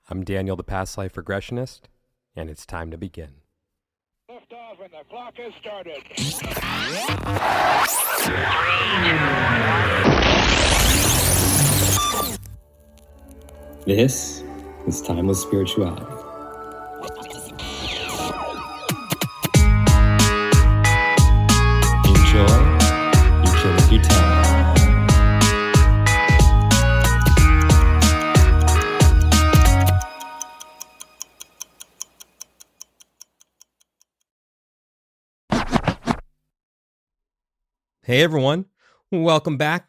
I'm Daniel, the past life regressionist, and it's time to begin. Lift off and the clock has started. This is Timeless Spirituality. Enjoy each and every time. Hey everyone, welcome back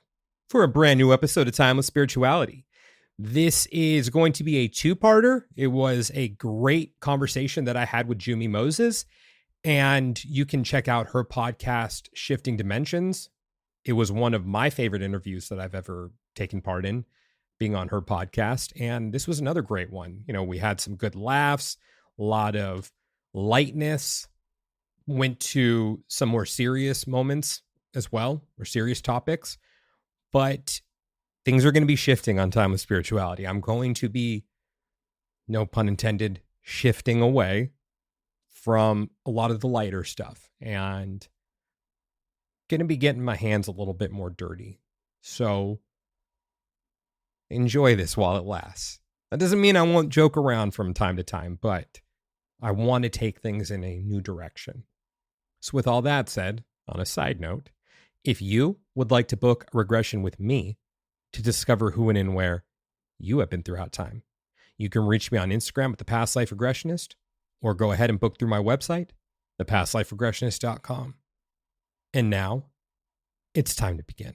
for a brand new episode of Timeless Spirituality. This is going to be a two-parter. It was a great conversation that I had with Jummie Moses, and you can check out her podcast, Shifting Dimensions. It was one of my favorite interviews that I've ever taken part in, being on her podcast, and this was another great one. You know, we had some good laughs, a lot of lightness, went to some more serious moments as well, or serious topics, but things are going to be shifting on Timeless Spirituality. I'm going to be, no pun intended, shifting away from a lot of the lighter stuff and going to be getting my hands a little bit more dirty. So enjoy this while it lasts. That doesn't mean I won't joke around from time to time, but I want to take things in a new direction. So with all that said, on a side note, if you would like to book a regression with me to discover who and where you have been throughout time, you can reach me on Instagram at The Past Life Regressionist, or go ahead and book through my website, thepastliferegressionist.com. And now, it's time to begin.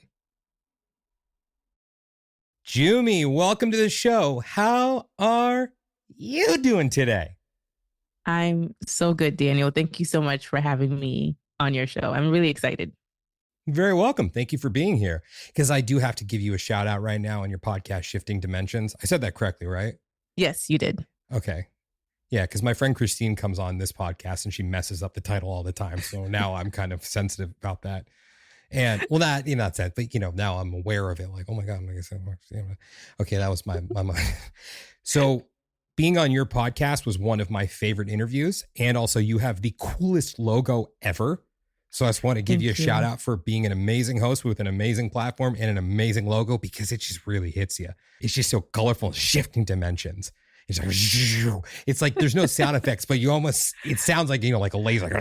Jummie, welcome to the show. How are you doing today? I'm so good, Daniel. Thank you so much for having me on your show. I'm really excited. You're very welcome. Thank you for being here. Because I do have to give you a shout out right now on your podcast, Shifting Dimensions. I said that correctly, right? Yes, you did. Okay. Yeah, because my friend Christine comes on this podcast and she messes up the title all the time. So now I'm kind of sensitive about that. And well, not that, but now I'm aware of it. Like, oh my God, okay, that was my mind. So being on your podcast was one of my favorite interviews. And also you have the coolest logo ever. So I just want to give you a shout out for being an amazing host with an amazing platform and an amazing logo, because it just really hits you. It's just so colorful, Shifting Dimensions. It's like there's no sound effects, but it sounds like, like a laser.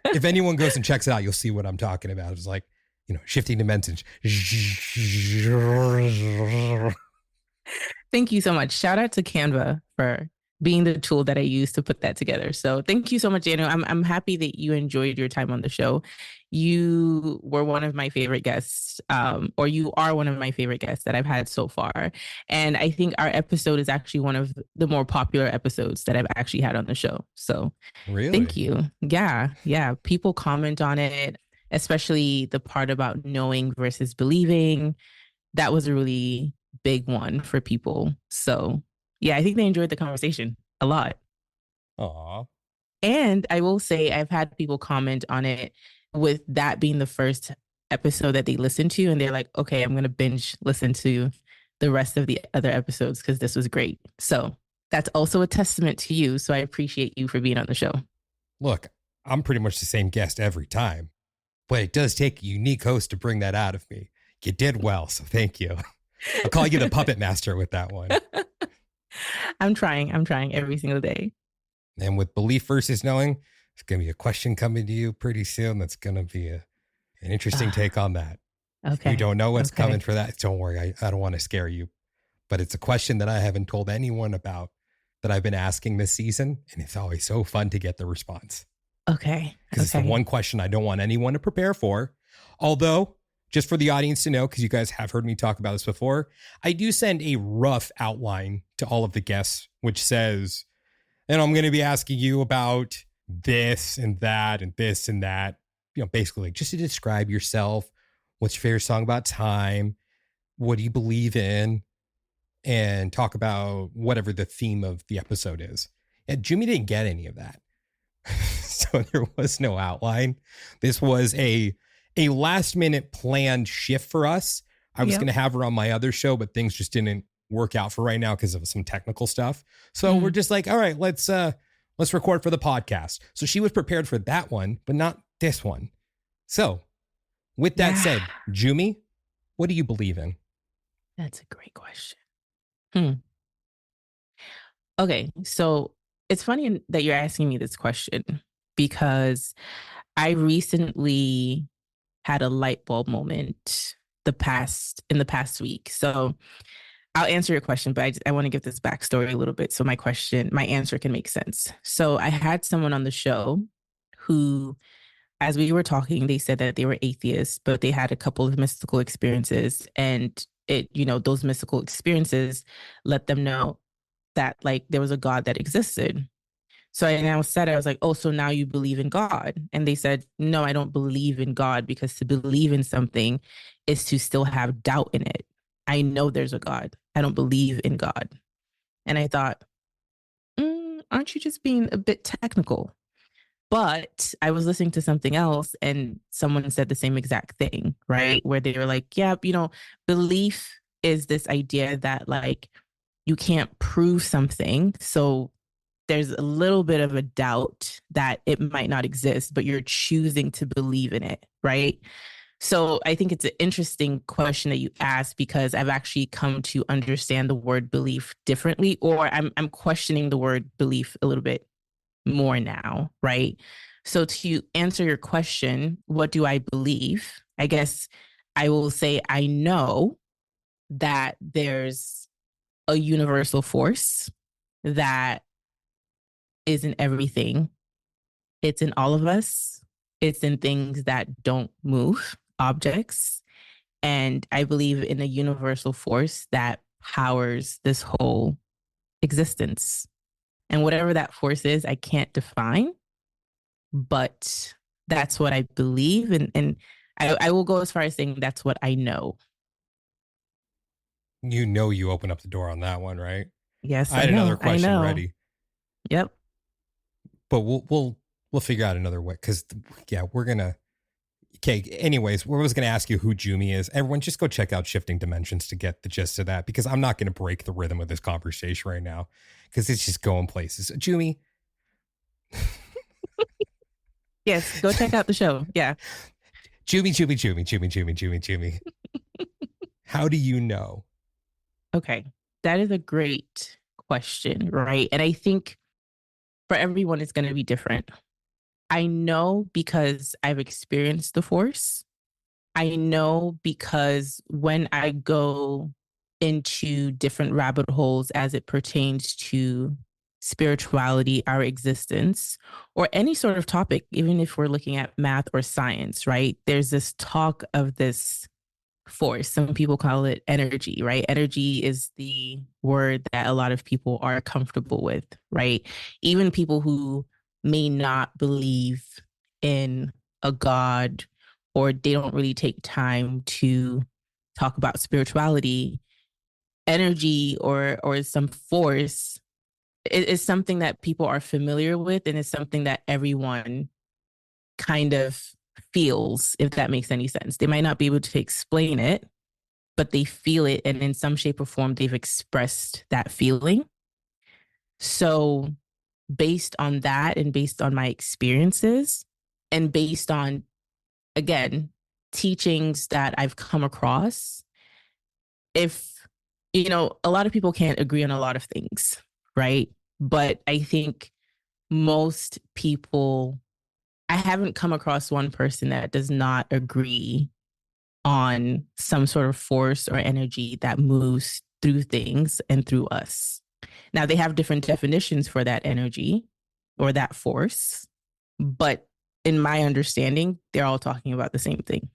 If anyone goes and checks it out, you'll see what I'm talking about. It's like, Shifting Dimensions. Thank you so much. Shout out to Canva for being the tool that I use to put that together. So thank you so much, Daniel. I'm happy that you enjoyed your time on the show. You were one of my favorite guests, or you are one of my favorite guests that I've had so far. And I think our episode is actually one of the more popular episodes that I've actually had on the show. So really? Thank you. Yeah. People comment on it, especially the part about knowing versus believing. That was a really big one for people. So yeah, I think they enjoyed the conversation a lot. Aw. And I will say I've had people comment on it with that being the first episode that they listened to. And they're like, okay, I'm going to binge listen to the rest of the other episodes because this was great. So that's also a testament to you. So I appreciate you for being on the show. Look, I'm pretty much the same guest every time, but it does take a unique host to bring that out of me. You did well, so thank you. I'll call you the puppet master with that one. I'm trying every single day. And with belief versus knowing, it's going to be a question coming to you pretty soon. That's going to be an interesting take on that. Okay. If you don't know what's coming for that, don't worry. I don't want to scare you. But it's a question that I haven't told anyone about that I've been asking this season. And it's always so fun to get the response. Okay. Because it's the one question I don't want anyone to prepare for. Although, just for the audience to know, because you guys have heard me talk about this before, I do send a rough outline to all of the guests, which says, and I'm going to be asking you about this and that and this and that, basically just to describe yourself. What's your favorite song about time? What do you believe in? And talk about whatever the theme of the episode is. And Jummie didn't get any of that. So there was no outline. This was a last minute planned shift for us. I was going to have her on my other show, but things just didn't work out for right now because of some technical stuff. So we're just like, all right, let's record for the podcast. So she was prepared for that one, but not this one. So with that said, Jummie, what do you believe in? That's a great question. Okay, so it's funny that you're asking me this question because I recently had a light bulb moment in the past week. So I'll answer your question, but I want to give this backstory a little bit so my answer can make sense. So I had someone on the show who, as we were talking, they said that they were atheists, but they had a couple of mystical experiences, and those mystical experiences let them know that like there was a God that existed. So I now said, I was like, oh, so now you believe in God? And they said, no, I don't believe in God, because to believe in something is to still have doubt in it. I know there's a God. I don't believe in God. And I thought, aren't you just being a bit technical? But I was listening to something else and someone said the same exact thing, right? Where they were like, yeah, belief is this idea that like you can't prove something. So there's a little bit of a doubt that it might not exist, but you're choosing to believe in it, right? So I think it's an interesting question that you asked, because I've actually come to understand the word belief differently, or I'm questioning the word belief a little bit more now, right? So to answer your question, what do I believe? I guess I will say I know that there's a universal force that is in everything. It's in all of us. It's in things that don't move, objects. And I believe in a universal force that powers this whole existence. And whatever that force is, I can't define, but that's what I believe. And I will go as far as saying that's what I know. You open up the door on that one, right? Yes, I I had another know. I question know. ready. Yep. But we'll figure out another way, because we're gonna. Okay. Anyways, we was gonna ask you who Jummie is. Everyone, just go check out Shifting Dimensions to get the gist of that, because I'm not gonna break the rhythm of this conversation right now, because it's just going places. Jummie. Yes, go check out the show. Yeah. Jummie. How do you know? Okay. That is a great question, right? And I think for everyone, it's going to be different. I know because I've experienced the force. I know because when I go into different rabbit holes as it pertains to spirituality, our existence, or any sort of topic, even if we're looking at math or science, right? There's this talk of this force. Some people call it energy, right? Energy is the word that a lot of people are comfortable with, right? Even people who may not believe in a God, or they don't really take time to talk about spirituality, energy or some force is something that people are familiar with, and it's something that everyone kind of feels, if that makes any sense. They might not be able to explain it, but they feel it, and in some shape or form they've expressed that feeling. So based on that, and based on my experiences, and based on, again, teachings that I've come across, if a lot of people can't agree on a lot of things, right? But I think most people, I haven't come across one person that does not agree on some sort of force or energy that moves through things and through us. Now, they have different definitions for that energy or that force, but in my understanding, they're all talking about the same thing.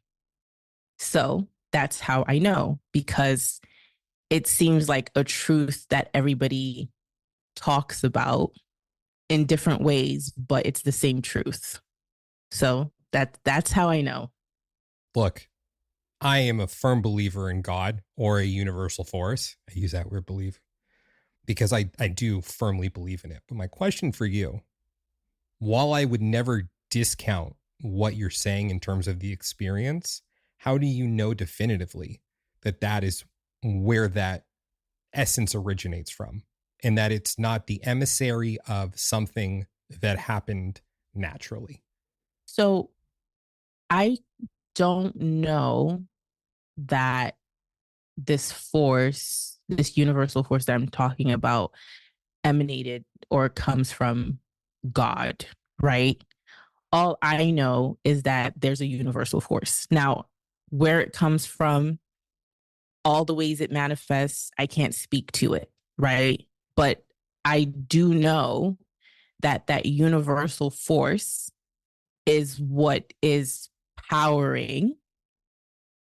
So that's how I know, because it seems like a truth that everybody talks about in different ways, but it's the same truth. So that's how I know. Look, I am a firm believer in God or a universal force. I use that word believe because I do firmly believe in it. But my question for you, while I would never discount what you're saying in terms of the experience, how do you know definitively that that is where that essence originates from, and that it's not the emissary of something that happened naturally. So I don't know that this force, this universal force that I'm talking about, emanated or comes from God, right? All I know is that there's a universal force. Now, where it comes from, all the ways it manifests, I can't speak to it, right? But I do know that that universal force is what is powering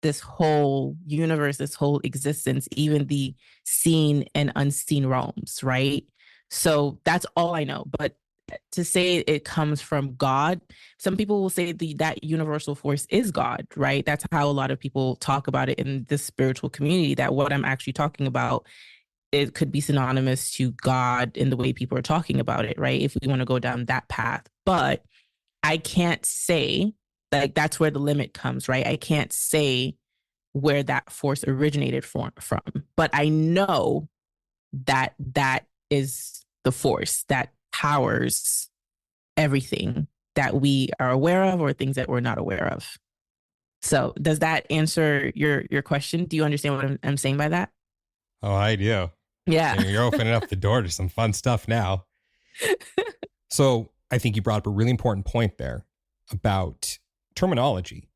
this whole universe, this whole existence, even the seen and unseen realms, right? So that's all I know. But to say it comes from God, some people will say that universal force is God, right? That's how a lot of people talk about it in this spiritual community, that what I'm actually talking about, it could be synonymous to God in the way people are talking about it, right? If we want to go down that path. But I can't say, like, that's where the limit comes, right? I can't say where that force originated from. But I know that that is the force that powers everything that we are aware of or things that we're not aware of. So does that answer your question? Do you understand what I'm saying by that? Oh, I do. Yeah. You're opening up the door to some fun stuff now. So I think you brought up a really important point there about terminology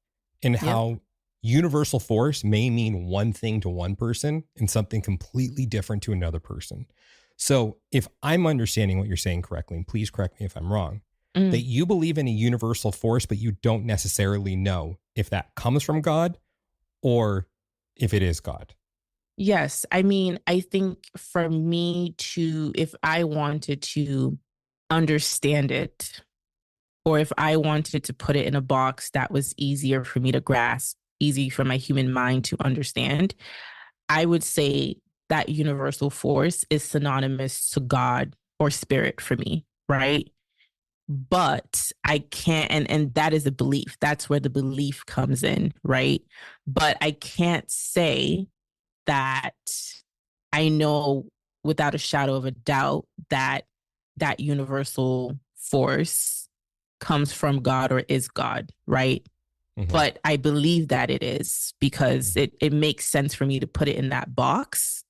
and how universal force may mean one thing to one person and something completely different to another person. So if I'm understanding what you're saying correctly, and please correct me if I'm wrong, that you believe in a universal force, but you don't necessarily know if that comes from God or if it is God. Yes. I mean, I think for me to, if I wanted to understand it, or if I wanted to put it in a box that was easier for me to grasp, easy for my human mind to understand, I would say that universal force is synonymous to God or spirit for me, right? But I can't, and that is a belief. That's where the belief comes in, right? But I can't say that I know without a shadow of a doubt that that universal force comes from God or is God, right? Mm-hmm. But I believe that it is because it makes sense for me to put it in that box.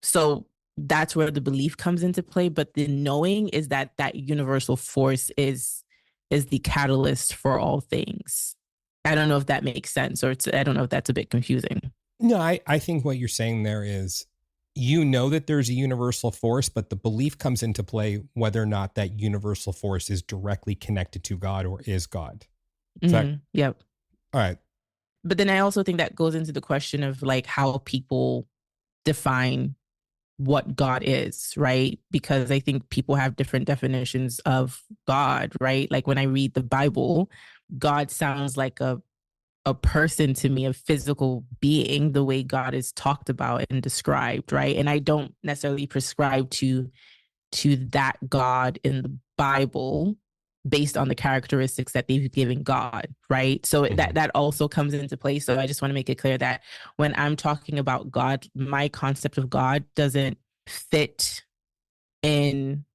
So that's where the belief comes into play. But the knowing is that that universal force is the catalyst for all things. I don't know if that makes sense, or I don't know if that's a bit confusing. No, I think what you're saying there is, you know that there's a universal force, but the belief comes into play whether or not that universal force is directly connected to God or is God. Yep. All right. But then I also think that goes into the question of like how people define what God is, right? Because I think people have different definitions of God, right? Like when I read the Bible, God sounds like a person to me, a physical being, the way God is talked about and described, right? And I don't necessarily prescribe to that God in the Bible based on the characteristics that they've given God, right? So that also comes into play. So I just want to make it clear that when I'm talking about God, my concept of God doesn't fit in.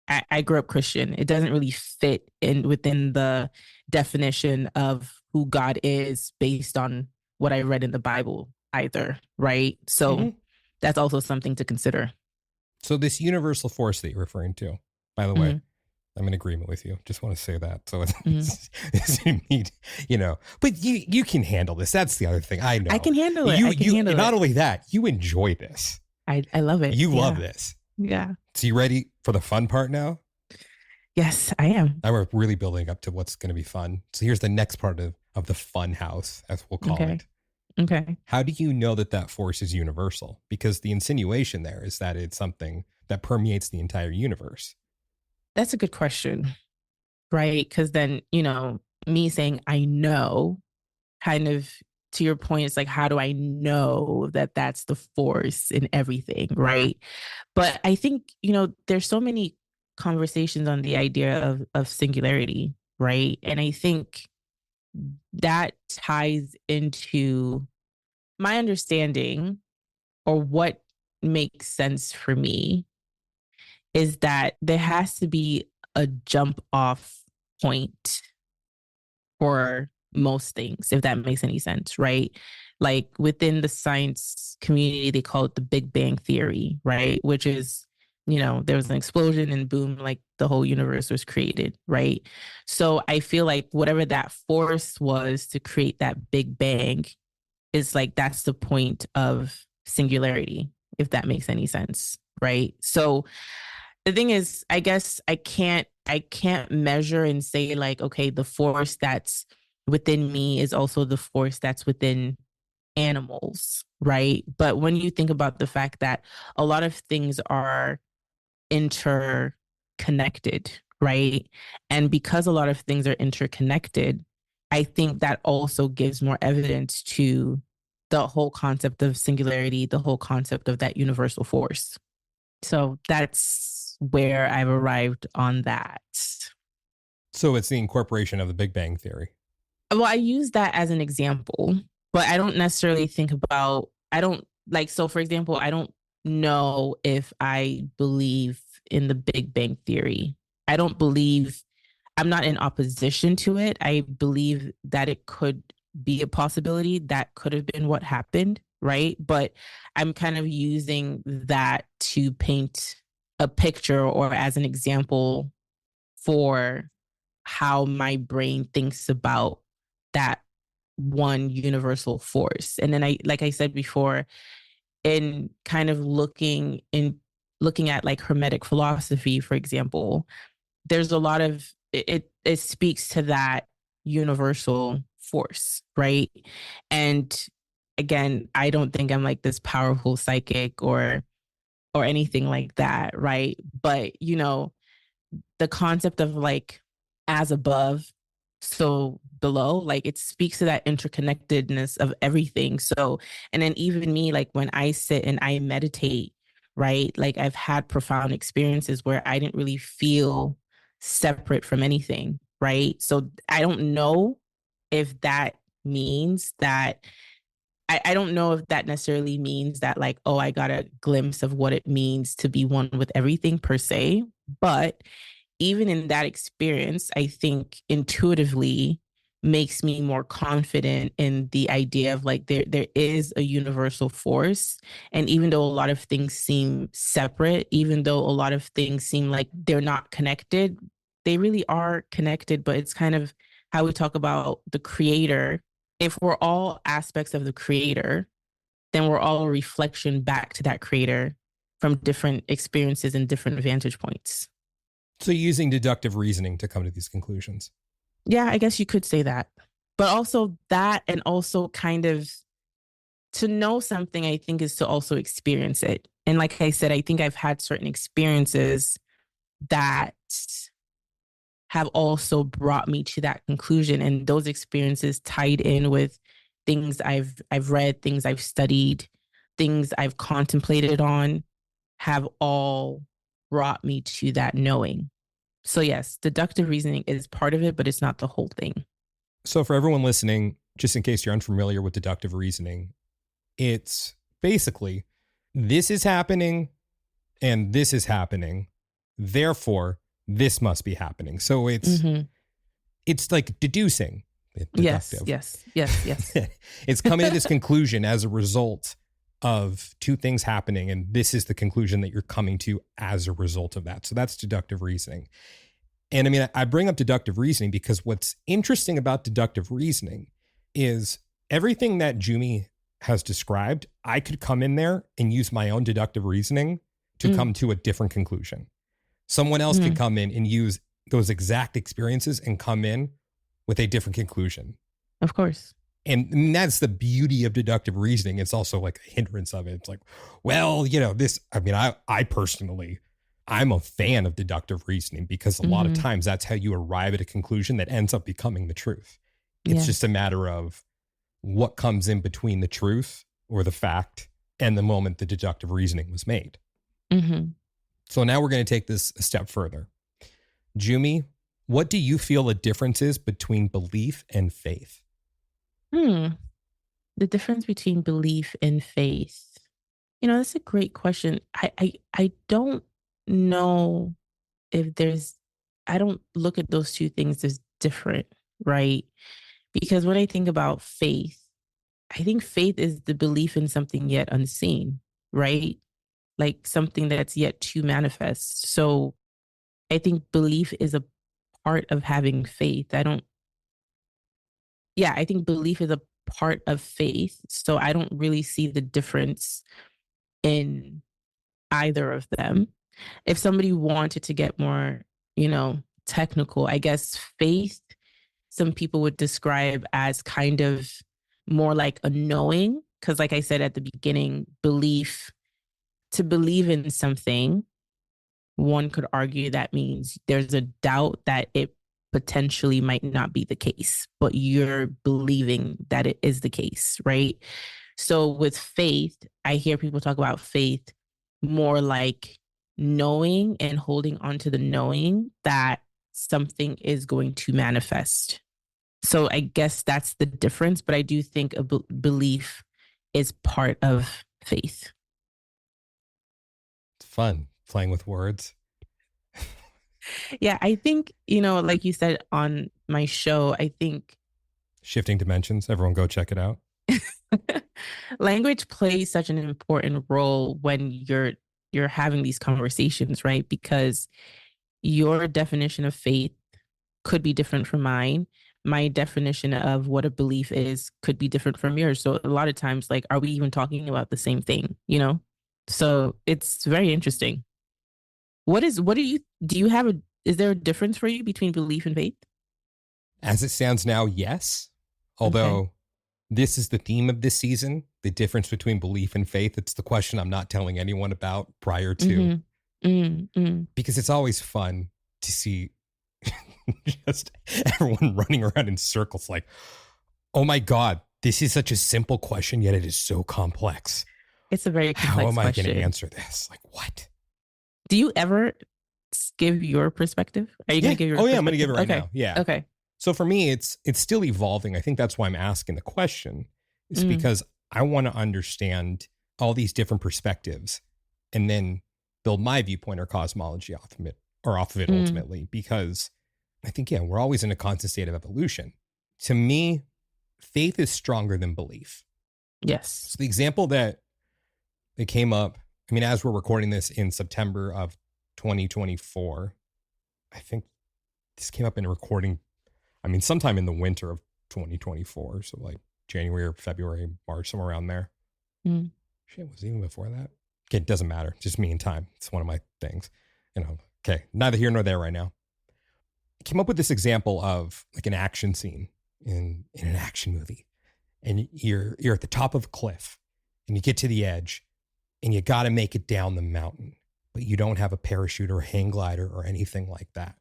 I grew up Christian. It doesn't really fit in within the definition of who God is based on what I read in the Bible either, right? So that's also something to consider. So this universal force that you're referring to, by the way, I'm in agreement with you. Just want to say that. So it's neat, but you can handle this. That's the other thing. I know. I can handle it. I can handle not it. only that, you enjoy this. I love it. You love this. Yeah. So you ready for the fun part now? Yes, I am. Now we're really building up to what's going to be fun. So here's the next part of the fun house, as we'll call it. Okay. How do you know that that force is universal? Because the insinuation there is that it's something that permeates the entire universe. That's a good question, right? Because then, me saying I know, kind of to your point, it's like, how do I know that that's the force in everything, right? But I think, there's so many conversations on the idea of singularity, right? And I think that ties into my understanding or what makes sense for me is that there has to be a jump off point for most things, if that makes any sense, right? Like within the science community, they call it the Big Bang Theory, right? Which is, there was an explosion and boom, like the whole universe was created, right? So I feel like whatever that force was to create that Big Bang is like, that's the point of singularity, if that makes any sense, right? So the thing is, I guess I can't measure and say like, okay, the force that's within me is also the force that's within animals, right? But when you think about the fact that a lot of things are interconnected, right? And because a lot of things are interconnected, I think that also gives more evidence to the whole concept of singularity, the whole concept of that universal force. So that's where I've arrived on that. So it's the incorporation of the Big Bang Theory. Well, I use that as an example, but I don't necessarily think about, I don't like, so for example, I don't know if I believe in the Big Bang Theory. I don't believe, I'm not in opposition to it. I believe that it could be a possibility. That could have been what happened, right? But I'm kind of using that to paint a picture or as an example for how my brain thinks about that one universal force. And then like I said before, in kind of looking at like Hermetic philosophy, for example, there's a lot of it speaks to that universal force, right? And again, I don't think I'm like this powerful psychic or anything like that, right? But the concept of like as above, so below, like it speaks to that interconnectedness of everything. So, and then even me, like when I sit and I meditate, right? Like I've had profound experiences where I didn't really feel separate from anything, right? So I don't know if that means that I don't know if that necessarily means that like, oh, I got a glimpse of what it means to be one with everything per se. But even in that experience, I think intuitively makes me more confident in the idea of like there is a universal force. And even though a lot of things seem separate, even though a lot of things seem like they're not connected, they really are connected. But it's kind of how we talk about the creator. If we're all aspects of the creator, then we're all a reflection back to that creator from different experiences and different vantage points. So using deductive reasoning to come to these conclusions. Yeah, I guess you could say that. But also that, and also kind of to know something, I think, is to also experience it. And like I said, I think I've had certain experiences that have also brought me to that conclusion. And those experiences tied in with things I've read, things I've studied, things I've contemplated on, have all brought me to that knowing. So yes, deductive reasoning is part of it, but it's not the whole thing. So for everyone listening, just in case you're unfamiliar with deductive reasoning, it's basically this is happening and this is happening. Therefore, this must be happening. So it's like deducing. Deductive. Yes. It's coming to this conclusion as a result of two things happening, and this is the conclusion that you're coming to as a result of that. So that's deductive reasoning. And I mean, I bring up deductive reasoning because what's interesting about deductive reasoning is everything that Jummie has described, I could come in there and use my own deductive reasoning to come to a different conclusion. Someone else could come in and use those exact experiences and come in with a different conclusion. Of course. And that's the beauty of deductive reasoning. It's also like a hindrance of it. It's like, well, this, I mean, I personally, I'm a fan of deductive reasoning because a lot of times that's how you arrive at a conclusion that ends up becoming the truth. It's just a matter of what comes in between the truth or the fact and the moment the deductive reasoning was made. So now we're going to take this a step further. Jummie, what do you feel the difference is between belief and faith? The difference between belief and faith That's a great question. I don't know if there's, I don't look at those two things as different, right? Because when I think about faith, I think faith is the belief in something yet unseen, right? Like something that's yet to manifest. So I think belief is a part of having faith. I think belief is a part of faith. So I don't really see the difference in either of them. If somebody wanted to get more, technical, I guess faith, some people would describe as kind of more like a knowing. Because, like I said at the beginning, to believe in something, one could argue that means there's a doubt that it potentially might not be the case, but you're believing that it is the case, right? So with faith, I hear people talk about faith more like knowing and holding on to the knowing that something is going to manifest. So I guess that's the difference, but I do think a belief is part of faith. It's fun playing with words. Yeah, I think, like you said on my show, I think Shifting Dimensions. Everyone go check it out. language plays such an important role when you're having these conversations, right? Because your definition of faith could be different from mine. My definition of what a belief is could be different from yours. So a lot of times, like, are we even talking about the same thing? So it's very interesting. Is there a difference for you between belief and faith? As it stands now, yes. Although this is the theme of this season, the difference between belief and faith. It's the question I'm not telling anyone about prior to. Because it's always fun to see just everyone running around in circles like, oh my God, this is such a simple question, yet it is so complex. It's a very complex question. How am I going to question. answer this? Like, what? Do you ever give your perspective? Are you going to give your perspective? I'm going to give it right now. Yeah. Okay. So for me, it's still evolving. I think that's why I'm asking the question. It's because I want to understand all these different perspectives and then build my viewpoint or cosmology off of it ultimately. Because I think, we're always in a constant state of evolution. To me, faith is stronger than belief. Yes. So the example that came up, as we're recording this in September of 2024, I think this came up in a recording, sometime in the winter of 2024. So like January or February, March, somewhere around there. Shit, was it even before that? Okay, it doesn't matter. Just me and time. It's one of my things. Okay, neither here nor there right now. I came up with this example of like an action scene in an action movie. And you're at the top of a cliff and you get to the edge and you got to make it down the mountain, but you don't have a parachute or a hang glider or anything like that.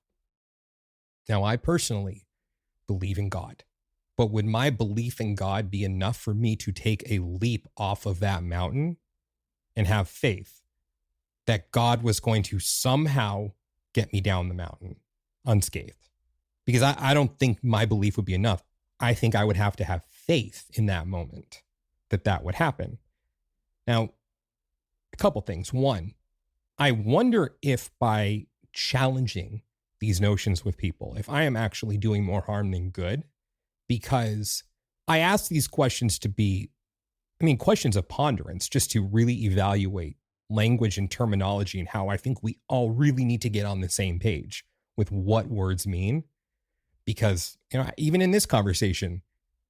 Now, I personally believe in God, but would my belief in God be enough for me to take a leap off of that mountain and have faith that God was going to somehow get me down the mountain unscathed? Because I don't think my belief would be enough. I think I would have to have faith in that moment that would happen. Now, a couple things. One, I wonder if by challenging these notions with people, if I am actually doing more harm than good, because I ask these questions to be, questions of ponderance, just to really evaluate language and terminology and how I think we all really need to get on the same page with what words mean. Because, even in this conversation,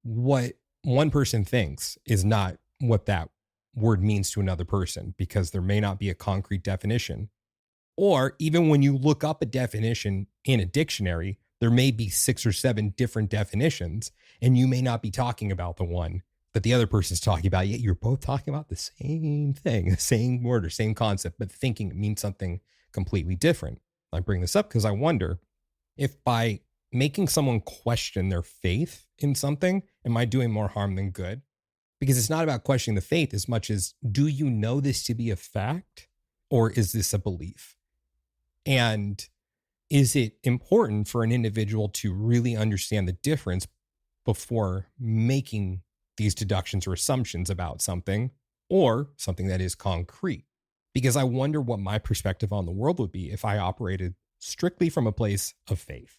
what one person thinks is not what that word means to another person, because there may not be a concrete definition. Or even when you look up a definition in a dictionary, there may be 6 or 7 different definitions, and you may not be talking about the one that the other person's talking about, yet you're both talking about the same thing, the same word or same concept, but thinking it means something completely different. I bring this up because I wonder if by making someone question their faith in something, am I doing more harm than good? Because it's not about questioning the faith as much as, do you know this to be a fact, or is this a belief? And is it important for an individual to really understand the difference before making these deductions or assumptions about something? or something that is concrete. Because I wonder what my perspective on the world would be if I operated strictly from a place of faith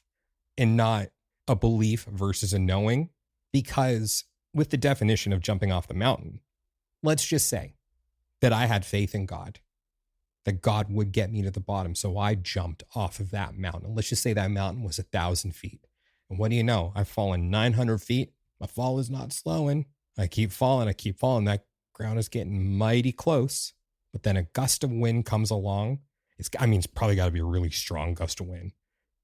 and not a belief versus a knowing. Because with the definition of jumping off the mountain, let's just say that I had faith in God, that God would get me to the bottom. So I jumped off of that mountain. Let's just say that mountain was 1,000 feet. And what do you know? I've fallen 900 feet. My fall is not slowing. I keep falling. That ground is getting mighty close. But then a gust of wind comes along. It's probably got to be a really strong gust of wind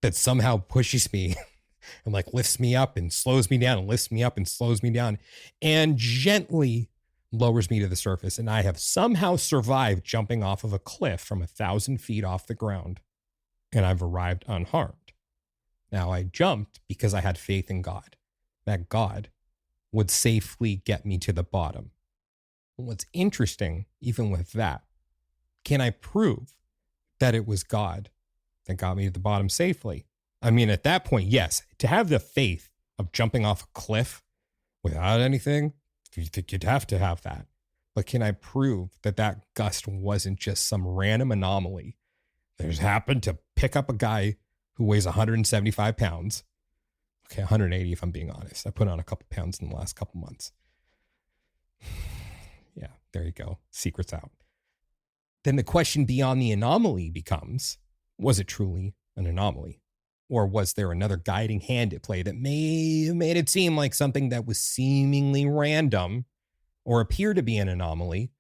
that somehow pushes me and like lifts me up and slows me down and lifts me up and slows me down and gently lowers me to the surface. And I have somehow survived jumping off of a cliff from 1,000 feet off the ground. And I've arrived unharmed. Now I jumped because I had faith in God, that God would safely get me to the bottom. What's interesting, even with that, can I prove that it was God that got me to the bottom safely? I mean, at that point, yes, to have the faith of jumping off a cliff without anything, you'd have to have that. But can I prove that that gust wasn't just some random anomaly that just happened to pick up a guy who weighs 175 pounds? Okay, 180 if I'm being honest. I put on a couple pounds in the last couple months. Yeah, there you go. Secret's out. Then the question beyond the anomaly becomes, was it truly an anomaly? Or was there another guiding hand at play that may have made it seem like something that was seemingly random or appear to be an anomaly,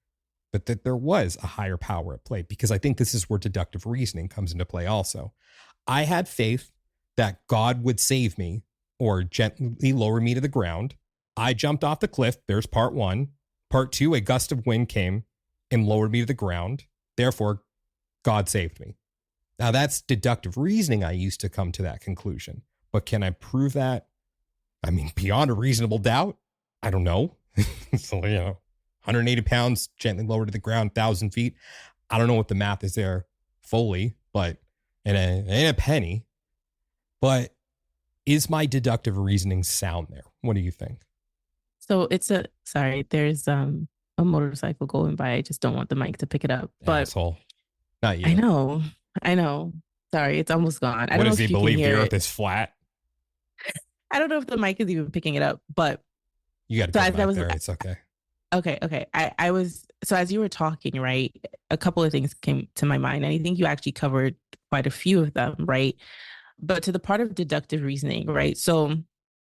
but that there was a higher power at play? Because I think this is where deductive reasoning comes into play also. I had faith that God would save me or gently lower me to the ground. I jumped off the cliff. There's part one. Part two, a gust of wind came and lowered me to the ground. Therefore, God saved me. Now, that's deductive reasoning. I used to come to that conclusion. But can I prove that? I mean, beyond a reasonable doubt? I don't know. So, 180 pounds, gently lowered to the ground, 1,000 feet. I don't know what the math is there fully, but it ain't a penny. But is my deductive reasoning sound there? What do you think? So there's a motorcycle going by. I just don't want the mic to pick it up. But asshole. Not you. I know. Sorry, it's almost gone. I What don't know does if he you can believe? The hear earth it. is flat? I don't know if the mic is even picking it up, but You got to So put as it I back was- there. It's okay. okay. I was, so as you were talking, right, a couple of things came to my mind. And I think you actually covered quite a few of them, right? But to the part of deductive reasoning, right? So,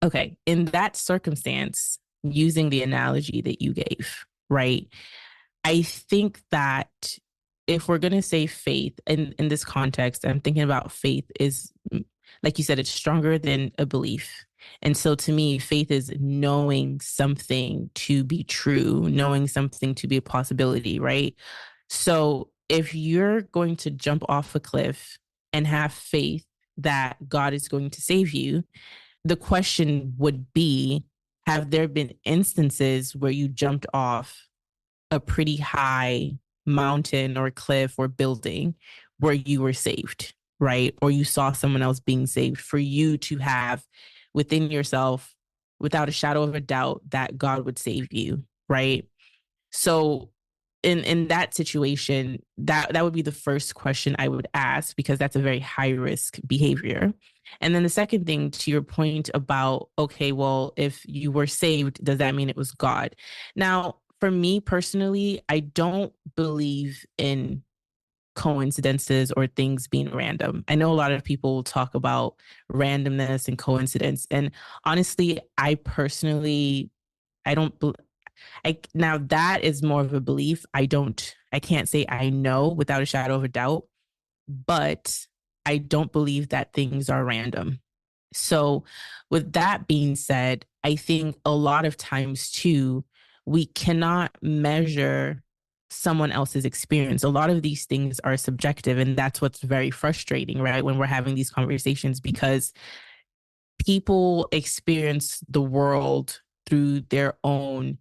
okay, in that circumstance, using the analogy that you gave, right? I think that if we're going to say faith in this context, I'm thinking about faith is, like you said, it's stronger than a belief. And so to me, faith is knowing something to be true, knowing something to be a possibility, right? So if you're going to jump off a cliff and have faith that God is going to save you, the question would be, have there been instances where you jumped off a pretty high mountain or cliff or building where you were saved, right? Or you saw someone else being saved, for you to have within yourself, without a shadow of a doubt, that God would save you, right? So in that situation, that would be the first question I would ask, because that's a very high risk behavior. And then the second thing, to your point about, okay, well, if you were saved, does that mean it was God? Now, for me personally, I don't believe in coincidences or things being random. I know a lot of people talk about randomness and coincidence. And honestly, I don't, now that is more of a belief. I can't say I know without a shadow of a doubt, but I don't believe that things are random. So with that being said, I think a lot of times too, we cannot measure someone else's experience. A lot of these things are subjective, and that's what's very frustrating, right? When we're having these conversations, because people experience the world through their own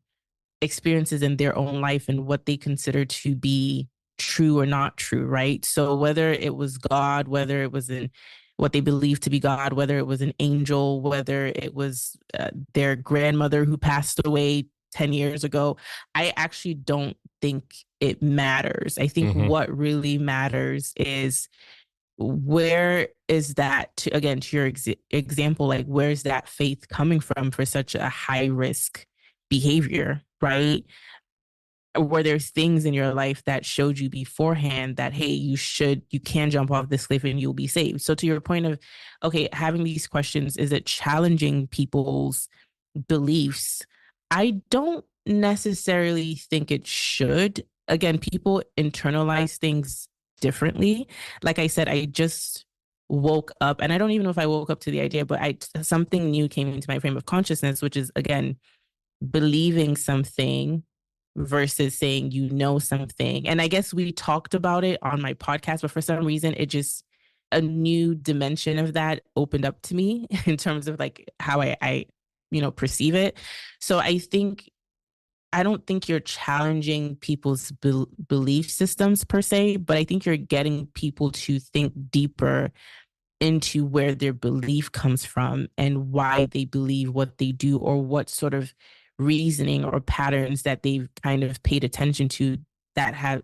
experiences in their own life and what they consider to be true or not true, right? So whether it was God, whether it was in what they believed to be God, whether it was an angel, whether it was their grandmother who passed away 10 years ago, I actually don't think it matters. I think Mhm. what really matters is where is that, to again, to your example, like where's that faith coming from for such a high risk behavior, right? Were there things in your life that showed you beforehand that, hey, you can jump off this cliff and you'll be saved? So to your point of, okay, having these questions, is it challenging people's beliefs? I don't necessarily think it should. Again, people internalize things differently. Like I said, I just woke up, and I don't even know if I woke up to the idea, but something new came into my frame of consciousness, which is, again, believing something versus saying something. And I guess we talked about it on my podcast, but for some reason it just, a new dimension of that opened up to me in terms of like how I perceive it. So I don't think you're challenging people's belief systems per se, but I think you're getting people to think deeper into where their belief comes from and why they believe what they do, or what sort of reasoning or patterns that they've kind of paid attention to that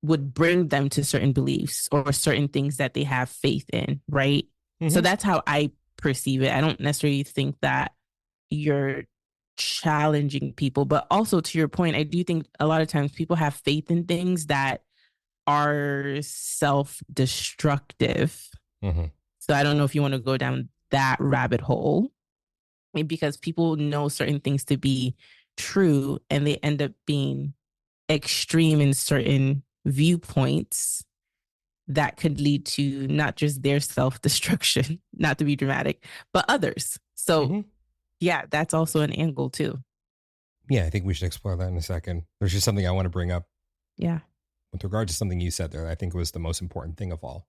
would bring them to certain beliefs or certain things that they have faith in, right? So that's how I perceive it. I don't necessarily think that you're challenging people, but also to your point, I do think a lot of times people have faith in things that are self-destructive. So I don't know if you want to go down that rabbit hole, because people know certain things to be true and they end up being extreme in certain viewpoints that could lead to not just their self-destruction, not to be dramatic, but others. So yeah, that's also an angle too. Yeah, I think we should explore that in a second. There's just something I want to bring up. Yeah. With regard to something you said there, I think was the most important thing of all.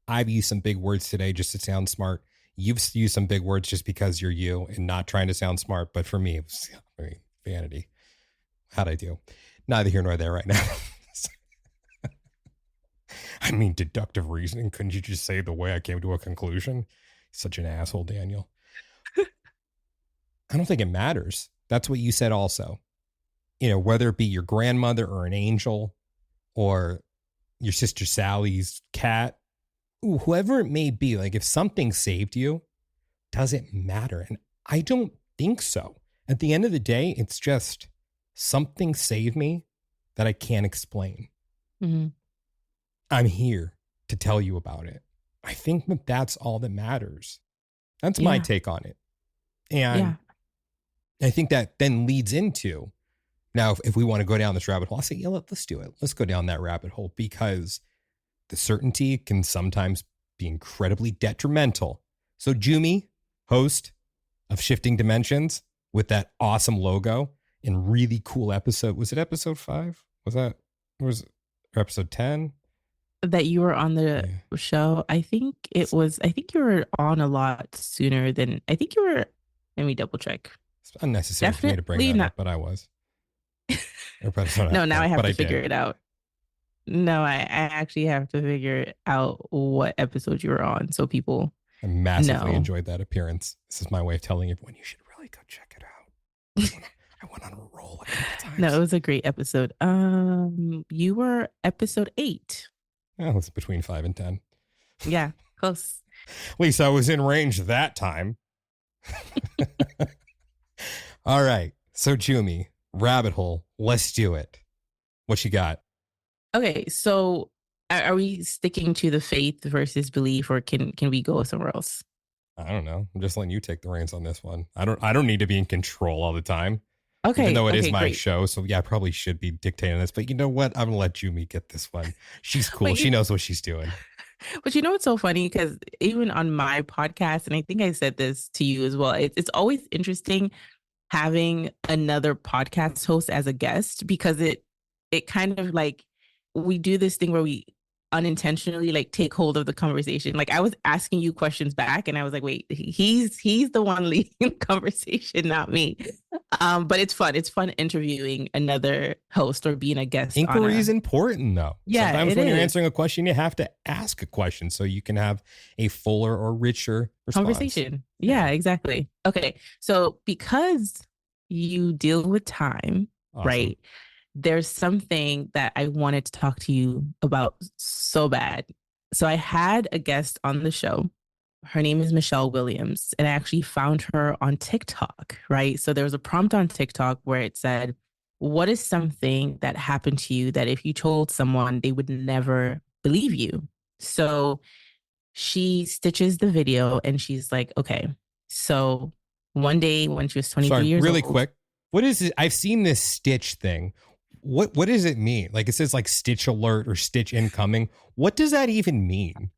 I've used some big words today just to sound smart. You've used some big words just because you're you and not trying to sound smart. But for me, it was vanity. How'd I do? Neither here nor there right now. I mean, deductive reasoning. Couldn't you just say the way I came to a conclusion? Such an asshole, Daniel. I don't think it matters. That's what you said also. Whether it be your grandmother or an angel or your sister Sally's cat, whoever it may be, like if something saved you, does it matter? And I don't think so. At the end of the day, it's just something saved me that I can't explain. I'm here to tell you about it. I think that that's all that matters. That's my take on it. And I think that then leads into, now, if we want to go down this rabbit hole, I'll say, yeah, let's do it. Let's go down that rabbit hole, because the certainty can sometimes be incredibly detrimental. So Jummie, host of Shifting Dimensions, with that awesome logo and really cool episode. Was it episode 5? Or episode 10? That you were on the show. I think you were on a lot sooner than, I think you were, let me double check. It's unnecessary for me to bring that up, but I was. No, now I have to figure it out. No, I actually have to figure out what episode you were on so people I massively enjoyed that appearance. This is my way of telling everyone you should really go check it out. I went on a roll a couple times. No, it was a great episode. You were episode 8. Well, it's between 5 and 10. Yeah, close. At least I was in range that time. All right. So, Jummie, rabbit hole. Let's do it. What you got? Okay, so are we sticking to the faith versus belief, or can we go somewhere else? I don't know. I'm just letting you take the reins on this one. I don't need to be in control all the time. Okay. Even though it is my great. show. So yeah, I probably should be dictating this. But you know what? I'm going to let Jummie get this one. She's cool. She knows what she's doing. But you know what's so funny? Because even on my podcast, and I think I said this to you as well, it's always interesting having another podcast host as a guest, because it kind of like, we do this thing where we unintentionally like take hold of the conversation. Like I was asking you questions back and I was like, wait, he's the one leading the conversation, not me. But it's fun. It's fun interviewing another host or being a guest. Inquiry is important though. Yeah. Sometimes when you're answering a question, you have to ask a question so you can have a fuller or richer response. Conversation. Yeah, exactly. Okay. So because you deal with time, Awesome. right? There's something that I wanted to talk to you about so bad. So I had a guest on the show. Her name is Michelle Williams, and I actually found her on TikTok, right? So there was a prompt on TikTok where it said, what is something that happened to you that if you told someone, they would never believe you? So she stitches the video and she's like, okay, so one day when she was 23 Sorry, years really old. quick. What is it? I've seen this Stitch thing. What does it mean? Like it says like Stitch alert or Stitch incoming. What does that even mean?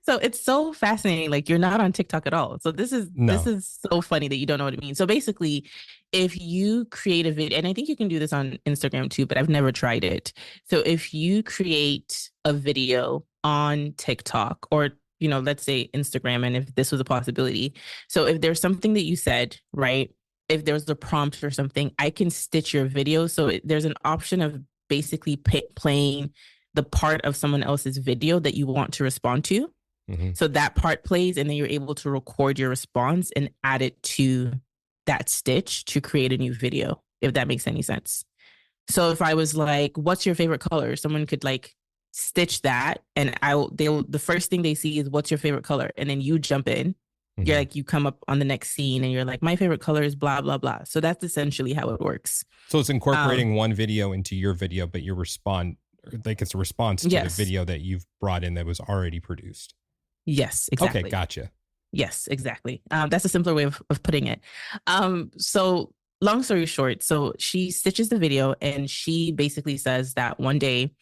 So it's so fascinating. Like you're not on TikTok at all. So this No. is so funny that you don't know what it means. So basically, if you create a video, and I think you can do this on Instagram too, but I've never tried it. So if you create a video on TikTok or let's say Instagram, and if this was a possibility. So if there's something that you said, right? If there's a prompt or something, I can stitch your video. So there's an option of basically playing the part of someone else's video that you want to respond to. Mm-hmm. So that part plays, and then you're able to record your response and add it to that stitch to create a new video, if that makes any sense. So if I was like, what's your favorite color? Someone could like stitch that, and the first thing they see is what's your favorite color? And then you jump in. Mm-hmm. You're like, you come up on the next scene and you're like, my favorite color is blah, blah, blah. So that's essentially how it works. So it's incorporating one video into your video, but you respond like it's a response to the video that you've brought in that was already produced. Yes, exactly. Okay, gotcha. Yes, exactly. That's a simpler way of putting it. So long story short, so she stitches the video and she basically says that one day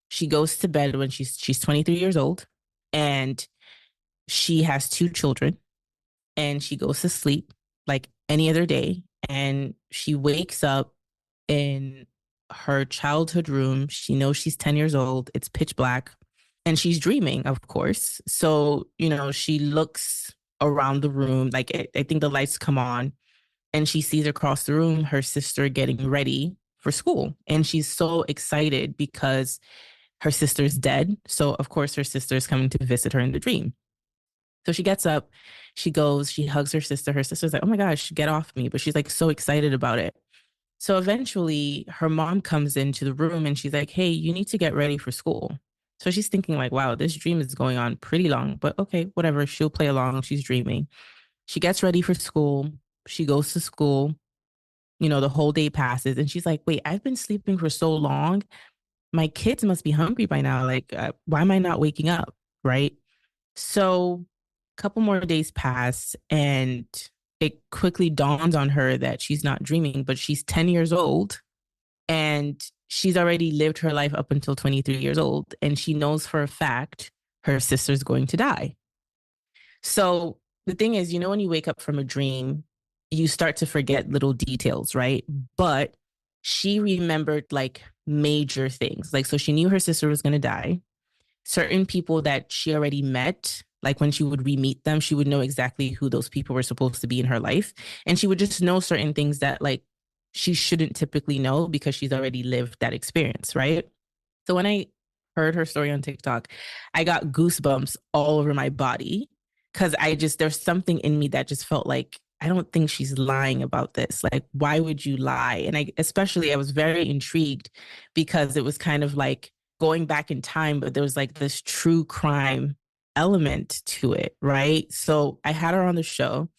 she goes to bed when she's 23 years old and she has 2 children and she goes to sleep like any other day. And she wakes up in her childhood room. She knows she's 10 years old. It's pitch black. And she's dreaming, of course. So, she looks around the room. Like, I think the lights come on and she sees across the room her sister getting ready for school. And she's so excited because her sister's dead. So, of course, her sister is coming to visit her in the dream. So she gets up, she goes, she hugs her sister. Her sister's like, oh my gosh, get off me. But she's like so excited about it. So eventually her mom comes into the room and she's like, hey, you need to get ready for school. So she's thinking like, wow, this dream is going on pretty long, but okay, whatever. She'll play along. She's dreaming. She gets ready for school. She goes to school. The whole day passes and she's like, wait, I've been sleeping for so long. My kids must be hungry by now. Like, why am I not waking up? Right. So a couple more days pass and it quickly dawns on her that she's not dreaming, but she's 10 years old and she's already lived her life up until 23 years old. And she knows for a fact her sister's going to die. So the thing is, when you wake up from a dream, you start to forget little details, right? But she remembered like major things. Like, so she knew her sister was going to die. Certain people that she already met, like when she would re-meet them, she would know exactly who those people were supposed to be in her life. And she would just know certain things that like she shouldn't typically know because she's already lived that experience, right? So when I heard her story on TikTok, I got goosebumps all over my body because there's something in me that just felt like, I don't think she's lying about this. Like, why would you lie? And I was very intrigued because it was kind of like going back in time, but there was like this true crime element to it, right? So I had her on the show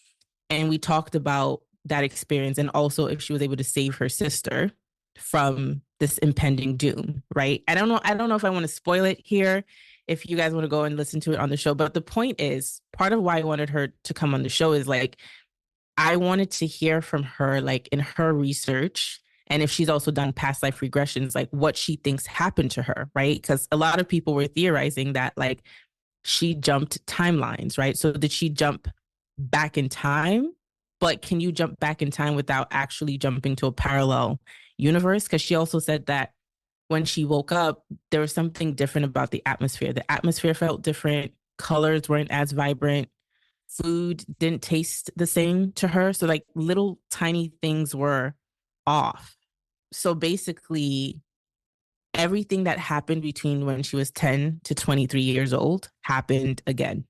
and we talked about that experience and also if she was able to save her sister from this impending doom, right? I don't know if I want to spoil it here if you guys want to go and listen to it on the show, but the point is, part of why I wanted her to come on the show is like I wanted to hear from her, like in her research, and if she's also done past life regressions, like what she thinks happened to her, right? Because a lot of people were theorizing that like she jumped timelines, right? So did she jump back in time? But can you jump back in time without actually jumping to a parallel universe? Because she also said that when she woke up, there was something different about the atmosphere. The atmosphere felt different. Colors weren't as vibrant. Food didn't taste the same to her. So like little tiny things were off. So basically, everything that happened between when she was 10 to 23 years old happened again.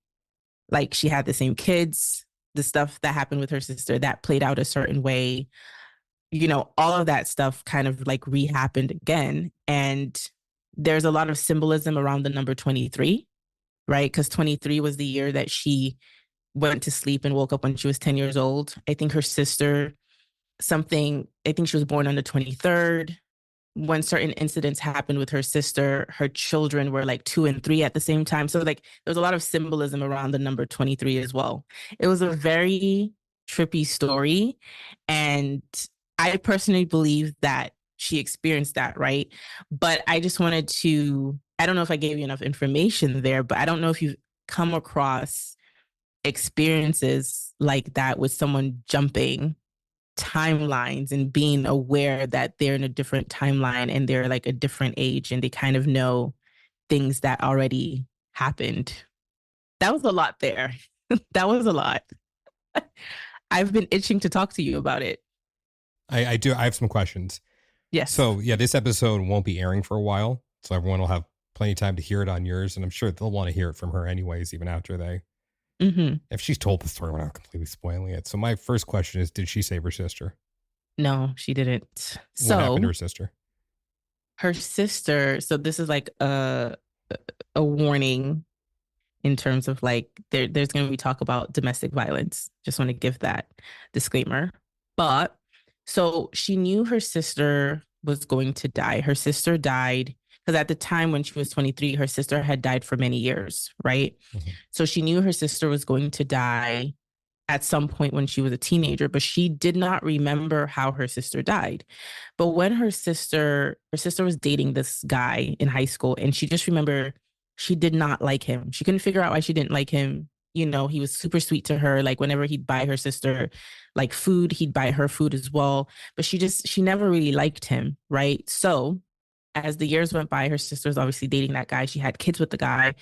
Like she had the same kids, the stuff that happened with her sister that played out a certain way. all of that stuff kind of like re-happened again. And there's a lot of symbolism around the number 23, right? Because 23 was the year that she went to sleep and woke up when she was 10 years old. I think her sister, I think she was born on the 23rd. When certain incidents happened with her sister, her children were like 2 and 3 at the same time. So like there's a lot of symbolism around the number 23 as well. It was a very trippy story. And I personally believe that she experienced that, right? But I just wanted to, I don't know if I gave you enough information there, but I don't know if you've come across experiences like that with someone jumping timelines and being aware that they're in a different timeline and they're like a different age and they kind of know things that already happened. That was a lot there. That was a lot. I've been itching to talk to you about it. I do. I have some questions. Yes. So yeah, this episode won't be airing for a while, so everyone will have plenty of time to hear it on yours, and I'm sure they'll want to hear it from her anyways, even after they. Mm-hmm. If she's told the story, we're not completely spoiling it. So my first question is, did she save her sister? No, she didn't. What happened to her sister? Her sister, so this is like a warning in terms of like there's going to be talk about domestic violence. Just want to give that disclaimer. But so she knew her sister was going to die. Her sister died because at the time when she was 23, her sister had died for many years, right? Mm-hmm. So she knew her sister was going to die at some point when she was a teenager, but she did not remember how her sister died. But when her sister was dating this guy in high school, and she just remembered she did not like him. She couldn't figure out why she didn't like him. He was super sweet to her. Like whenever he'd buy her sister like food, he'd buy her food as well. But she never really liked him, right? So as the years went by, her sister was obviously dating that guy. She had kids with the guy.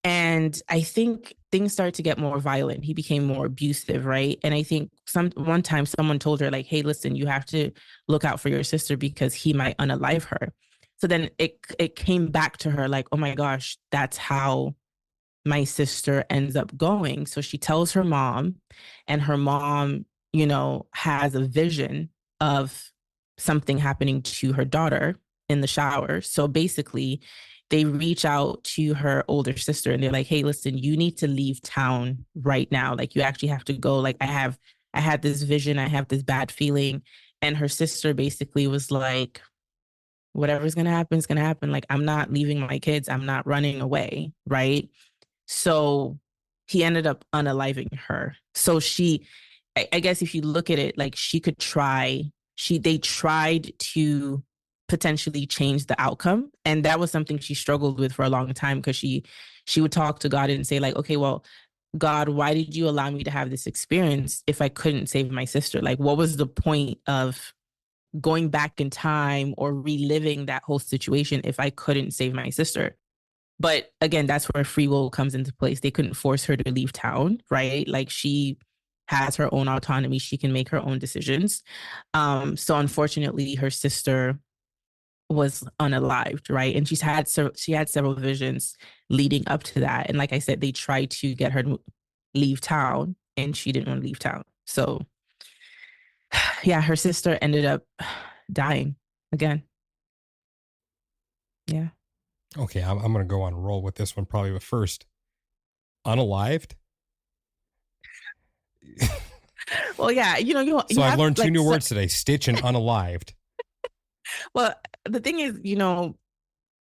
And I think things started to get more violent. He became more abusive, right? And I think one time someone told her like, hey, listen, you have to look out for your sister because he might unalive her. So then it came back to her like, oh my gosh, that's how my sister ends up going. So she tells her mom, and her mom, has a vision of something happening to her daughter in the shower. So basically, they reach out to her older sister and they're like, hey, listen, you need to leave town right now. Like you actually have to go. Like I had this vision. I have this bad feeling. And her sister basically was like, whatever's going to happen is going to happen. Like, I'm not leaving my kids. I'm not running away. Right. So he ended up unaliving her. So I guess if you look at it, like they tried to potentially change the outcome. And that was something she struggled with for a long time because she would talk to God and say like, okay, well, God, why did you allow me to have this experience if I couldn't save my sister? Like, what was the point of going back in time or reliving that whole situation if I couldn't save my sister? But again, that's where free will comes into place. They couldn't force her to leave town, right? Like she has her own autonomy. She can make her own decisions. So unfortunately, her sister was unalived, right? And she had several visions leading up to that. And like I said, they tried to get her to leave town and she didn't want to leave town. So yeah, her sister ended up dying again. Yeah. Okay, I'm going to go on a roll with this one probably, but first, unalived? Well, yeah, so I've learned two new words today, stitch and unalived. Well, the thing is,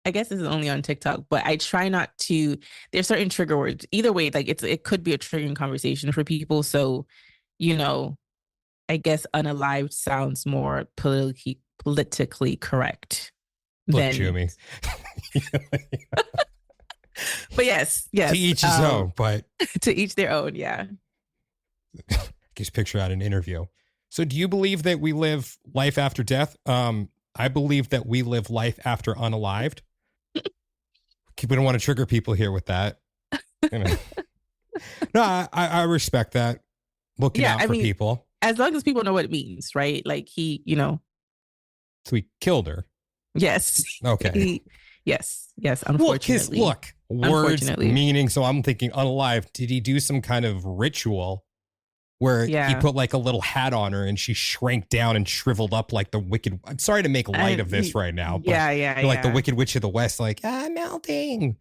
I guess this is only on TikTok, but I try not to, there's certain trigger words. Either way, like it could be a triggering conversation for people. So, I guess unalived sounds more politically correct. Look, Jummie. But yes. To each his own, but to each their own, yeah. Just picture out an interview. So do you believe that we live life after death? I believe that we live life after unalived. We don't want to trigger people here with that. No, I respect that. Looking out for people. As long as people know what it means, right? Like So he killed her. Yes. Okay. Yes. Unfortunately. Words, meaning. So I'm thinking unalive. Did he do some kind of ritual where he Yeah. put like a little hat on her and she shrank down and shriveled up like the wicked. I'm sorry to make light of this right now, but like the Wicked Witch of the West, like, melting.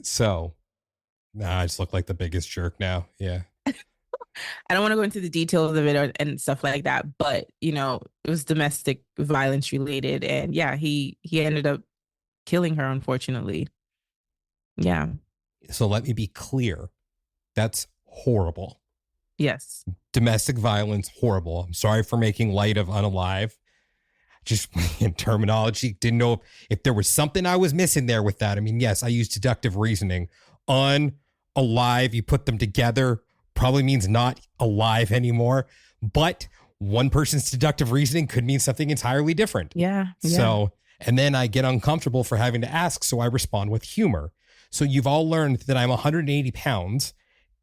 So, I just look like the biggest jerk now. Yeah. I don't want to go into the details of it and stuff like that, but it was domestic violence related, and yeah, he ended up killing her, unfortunately. Yeah. So let me be clear. That's horrible. Yes. Domestic violence, horrible. I'm sorry for making light of unalive. Just in terminology, didn't know if there was something I was missing there with that. I mean, yes, I use deductive reasoning. Unalive, you put them together, probably means not alive anymore. But one person's deductive reasoning could mean something entirely different. Yeah. So, and then I get uncomfortable for having to ask, so I respond with humor. So you've all learned that I'm 180 pounds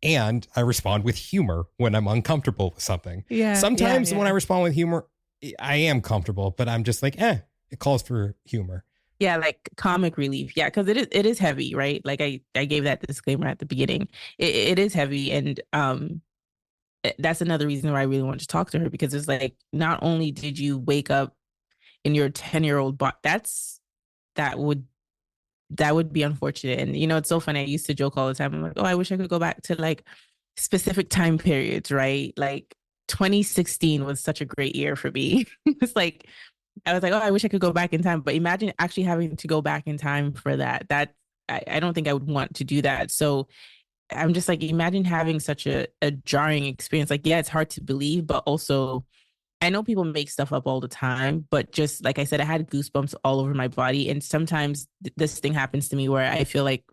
and I respond with humor when I'm uncomfortable with something. Yeah. Sometimes when I respond with humor, I am comfortable, but I'm just like, it calls for humor. Yeah, like comic relief. Yeah, because it is heavy, right? Like I gave that disclaimer at the beginning. It is heavy, and that's another reason why I really wanted to talk to her, because it's like, not only did you wake up in your 10-year-old body, that would be unfortunate. And it's so funny. I used to joke all the time. I'm like, oh, I wish I could go back to like specific time periods, right? Like 2016 was such a great year for me. It's like, I was like, oh, I wish I could go back in time. But imagine actually having to go back in time for that. I don't think I would want to do that. So I'm just like, imagine having such a jarring experience. Like, yeah, it's hard to believe, but also I know people make stuff up all the time, but just like I said, I had goosebumps all over my body. And sometimes this thing happens to me where I feel like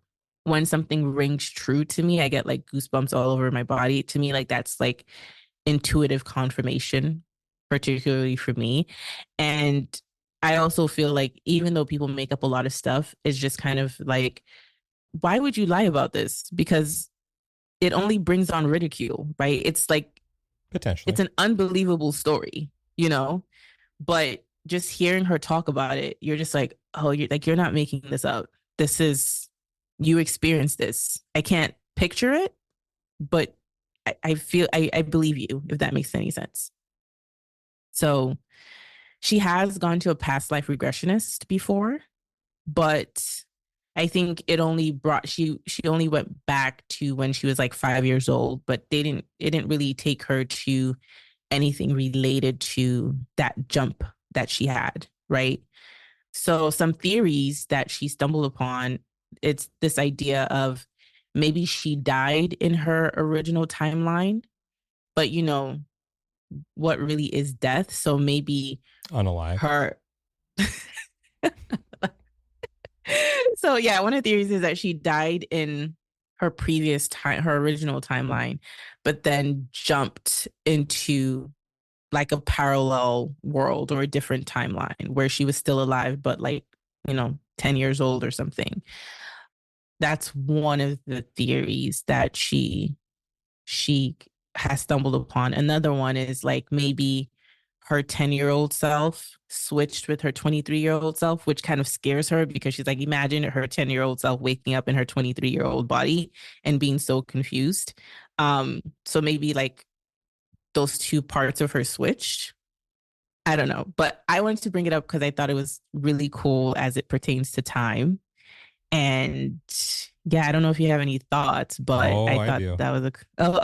when something rings true to me, I get like goosebumps all over my body. To me, like that's like intuitive confirmation, particularly for me. And I also feel like even though people make up a lot of stuff, it's just kind of like, why would you lie about this? Because it only brings on ridicule, right? It's like, potentially, it's an unbelievable story, but just hearing her talk about it, you're just like, oh, you're not making this up. This is, you experienced this. I can't picture it, but I feel, I believe you, if that makes any sense. So she has gone to a past life regressionist before, but I think it only brought, she only went back to when she was like 5 years old, but it didn't really take her to anything related to that jump that she had, right? So some theories that she stumbled upon, it's this idea of maybe she died in her original timeline, but what really is death? So maybe unalive. Her So yeah, one of the theories is that she died in her previous time, her original timeline, but then jumped into like a parallel world or a different timeline where she was still alive, but like, 10 years old or something. That's one of the theories that she has stumbled upon. Another one is like maybe her 10-year-old self switched with her 23-year-old self, which kind of scares her because she's like, imagine her 10-year-old self waking up in her 23-year-old body and being so confused. So maybe like those two parts of her switched. I don't know, but I wanted to bring it up because I thought it was really cool as it pertains to time. And yeah, I don't know if you have any thoughts, but I thought that was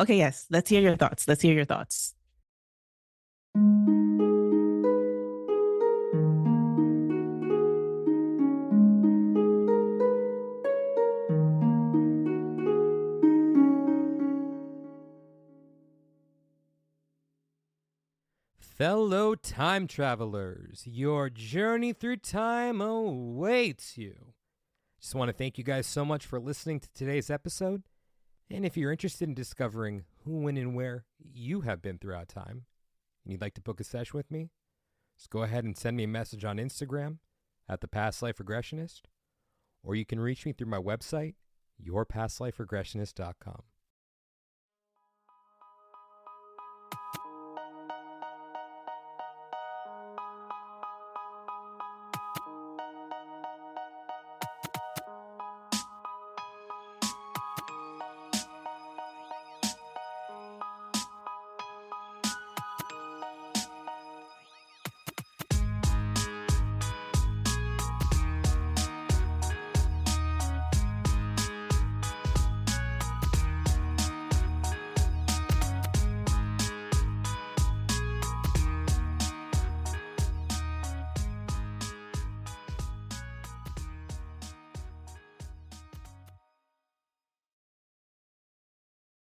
okay. Yes. Let's hear your thoughts. Fellow time travelers, your journey through time awaits you. Just want to thank you guys so much for listening to today's episode. And if you're interested in discovering who, when, and where you have been throughout time, and you'd like to book a session with me, just go ahead and send me a message on Instagram at The Past Life Regressionist, or you can reach me through my website, yourpastliferegressionist.com.